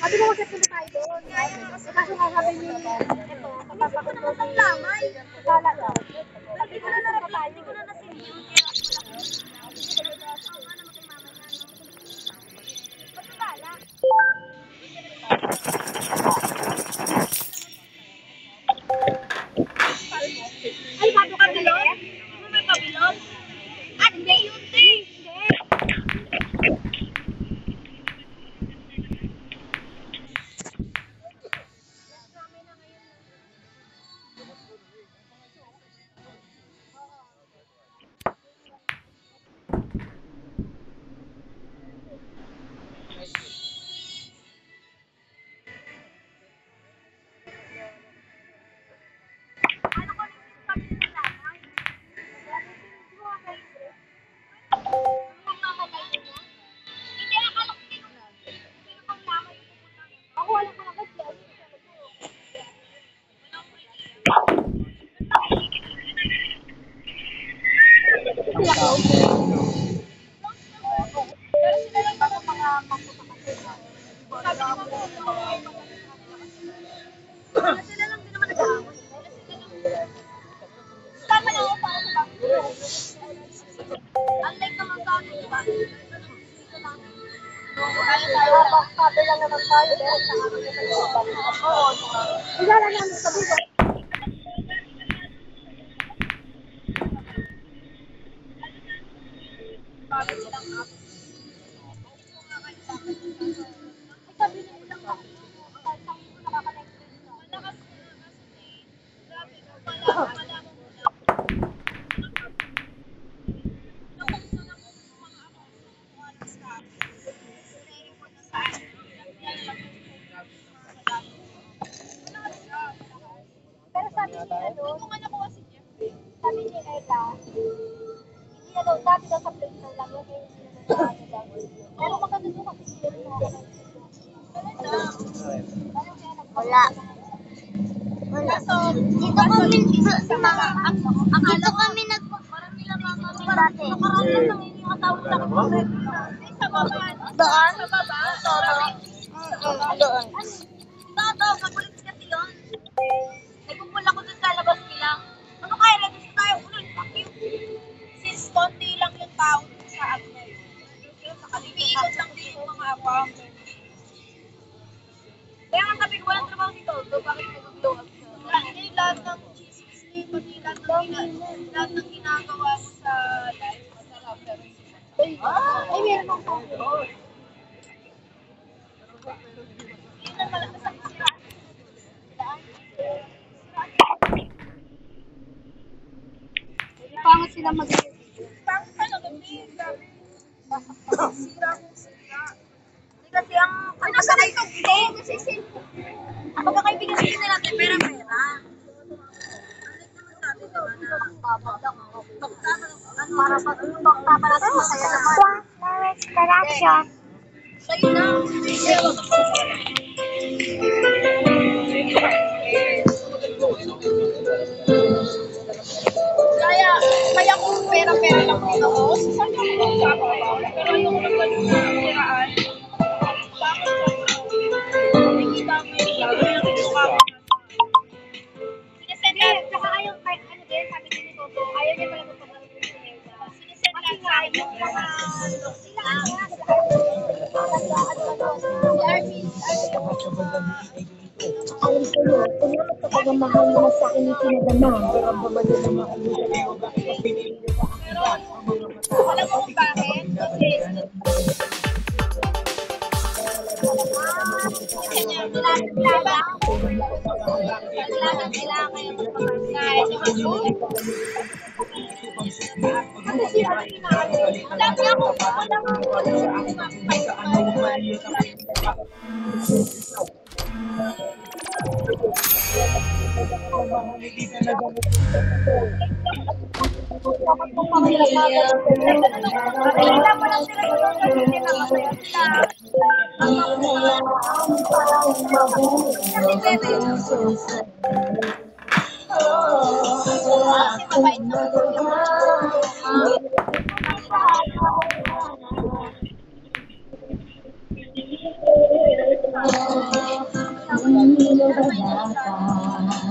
Sabi ko kasi punta tayo doon. Kasi nga sabi niyo, ito, magpapakot ko ng lamay. Kala daw. Sabi ko na na-reply, hindi ko na nasinyo. Ay, bago ka bilog? May pabilog? Ah, hindi, yun din. Pero sabi ni Ella, hindi na daw, dati daw sa plate daw lang, yung pero maganda doon kasi sila rin mga wala. Wala. Dito kami, dito kami parang nila mga dati. Nakaraan lang yung mga tao lang. Sa baba. Doon? Sa baba? Doon. Ito, kapulit kasi yun. Nagpupula ko dun sa labas nila. Ano kaya, register tayo ulit. Since konti lang yung tao sa app na yun. Nakalimutan lang din yung mga abang. Kaya nga sabi ko, walang trabaho dito. Bakit nag-blow up siya? Hindi, lahat ng chismis niya, pati lahat ng ginagawa mo sa live, masarap. Ay, meron akong coffee. Yun ang malakas ang siraan. Pangat sila mag-video. Pangat ka lang, hindi. Sira kong sira. Hindi kasi ang... Ay, nasa na ito? Hindi. Ang magkakaibigan sila natin, pera-pera. Para pag bakta para sa masaya naman. Direct correction. Sa'yo na. Kaya kung pera-pera lang din ako, saan ka mo magkakabaw? Pero yung nagkalunan, bakit nakikita mo yung mukha mo? Sinesend na. Saka ayaw, ano din, sabi din ni Toto, ayaw niya talaga pag-aral yung sinesa. Sinesend na sa yung mga alam ko yun, kunyari kapag ang mahal naman sa akin yung pinadama. Karamdaman nyo na makalimutan nyo bakit ang pinili nyo sa akin. Alam mo kung bakit? Kasi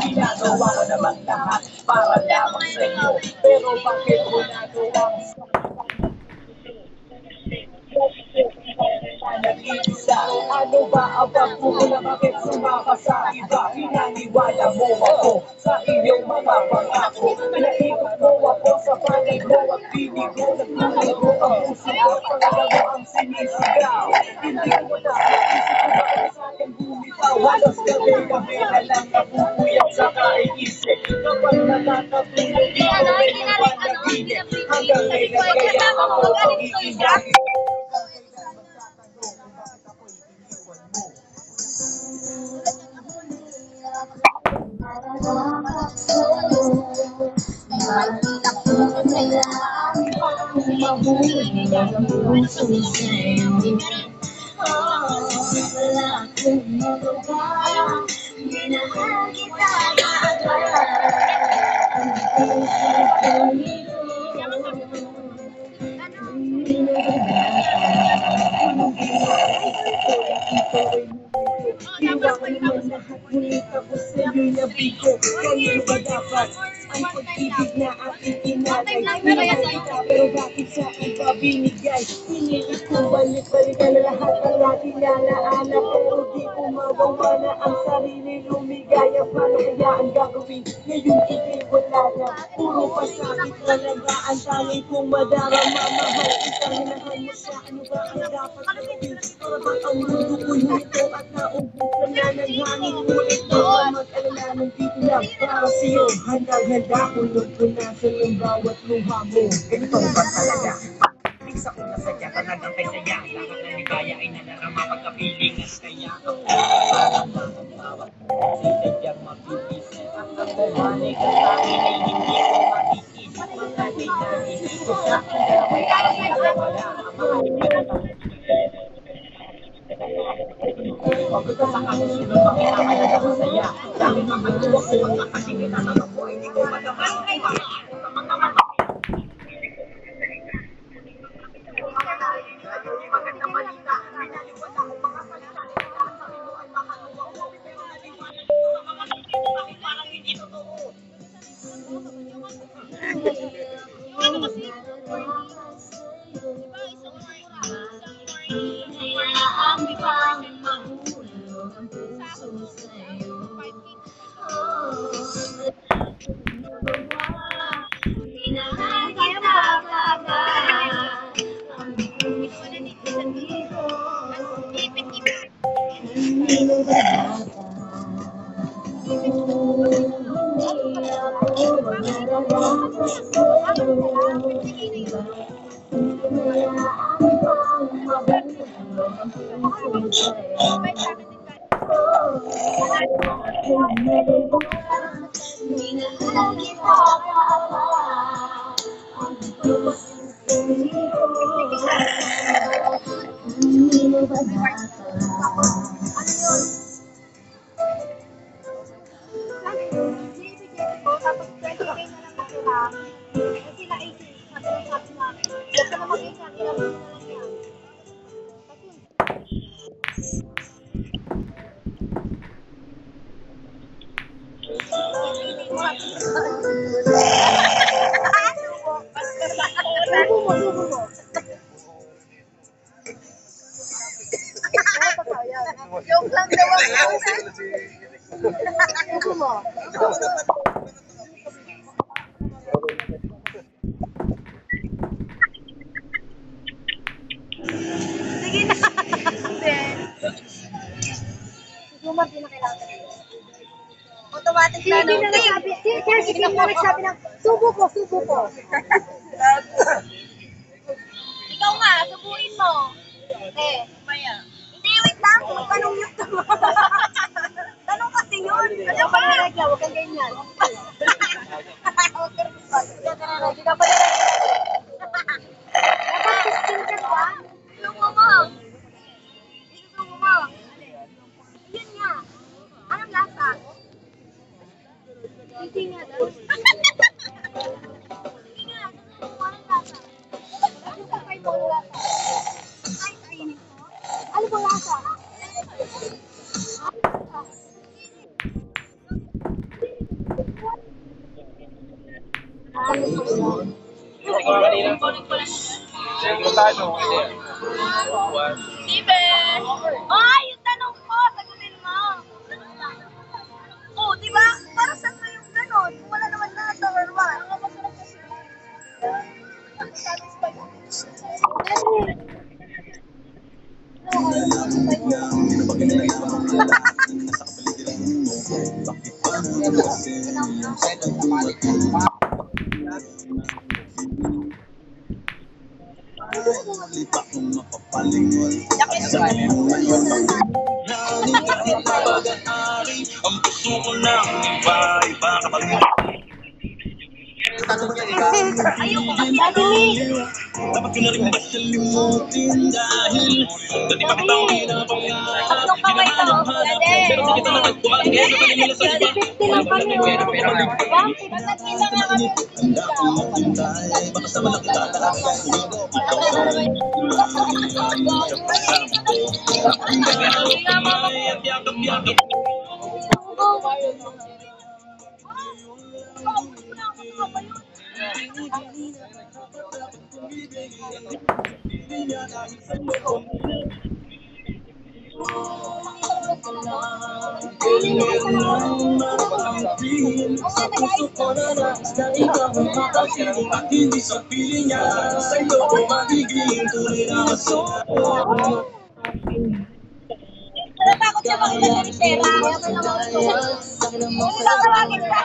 Ginagawa ko naman lahat para lamang sa iyo. Pero bakit mo nagawang nag-iisa? Ano ba ang pagpupula? Bakit sumama sa iba? Pinaniwala mo ako sa iyong mga pangako. Pinaikot mo ako sa panig mo at pinig mo. Nagtulay ko ang puso ko, pangalawa ang sinisigaw. Hindi ko na naisip ko bakit sa akin bumitaw. Halos gabi-gabi na lang nabubuyak sa kaiisip. Kapag nakakatulog, di ko rin ang panaginip. Hanggang ngayon kaya ako pag-iingat. Iwan naman lahat, ngunit ako sa'yo'y nabigo. Kanino ba dapat ang pag-ibig na aking inalay? Minahal kita, pero bakit sa iba binigay? Iniit ko balik-balikan na lahat ang ating nalaala. Pero di ko magawa na ang sarili lumigaya. Paano kaya ang gagawin? Ngayon ika'y wala na. Puro pasakit talaga ang tanging kong madarama. Mahal kita, minahal mo siya. Ano ba ang dapat gawin? Para ba ang mundo ko nito at naubos ka na ng hangin? Ngunit baka mag-alala, nandito lang para sa'yo. Handang-handa ko nung punasan ng bawat luha mo. Ganito ba talaga? Pag-ibig sa una sadya, talagang kay saya. Lahat ng ligaya ay nadarama pagkapiling at kaya ang parang ang bawat sinadyang mabibisi. At ang bumalik at tangin ay hindi ko makikis. Mga hinahin ko sa kanya, may aking wala. Ang mahal ka pagod sa kasusunod, bakit ang alaga masaya? Dahil makatuwa ko pagkakatingin na lang ako, hindi ko magamas. Ay, sa mga mata. Maganda balita, pinaliwala ko mga salita. Sabi mo ay makaluwa ko, pero naliwala ko sa mga salita. Bakit parang hindi totoo? Ano kasi? Tapos 20K na lang natira. Kasi na 80, sabi ng sabi namin. Huwag ka na mag-isa, ilabas mo na lang yan. Subo mo. Joke lang daw ako. Subo mo. Sige na. Subo din na kailangan. Automatic na. Hindi na nagsabi. Si na nagsabi ng subo ko. Ikaw nga, subuin mo. Maya. Hindi, wait lang. Tanong yun. Tanong kasi yun. Ano ba? Huwag kang ganyan. Huwag kang Hindi ka pa dapat 15 ka ba? Subo mo. Subo mo. Yun nga. Anong lasa? Hindi nga daw. Hindi nga. Anong lasa? Ano sa kayo mo ang lasa? Ay, kainin ko. Ano bang lasa? Hindi ko kanina. Sekretado. Steven! Ay, yung tanong ko, sagutin mo. Oh, di ba? Para saan mo yung ganon? Kung wala naman na sa or what? Ang puso ko ng iba-iba kapag Ayoko kasi dati. dapat ko na rin ba salimutin dahil dati pa kitang pinapangyahan. Tatlong kamay to. Pero di kita natagpuan kaya naman nila sa iba. 50 lang kami. Bang, pinatagkita nga kami. Handa akong maghintay, baka sa malaki tatalakay. At yakap-yakap. Sa puso ko na nais na ikaw ang makapiling at hindi sa piling niya sa'yo ko magiging tunay na aso. Natakot siya makita ni Sarah. Kaya may naman ko. Tatawagin ka.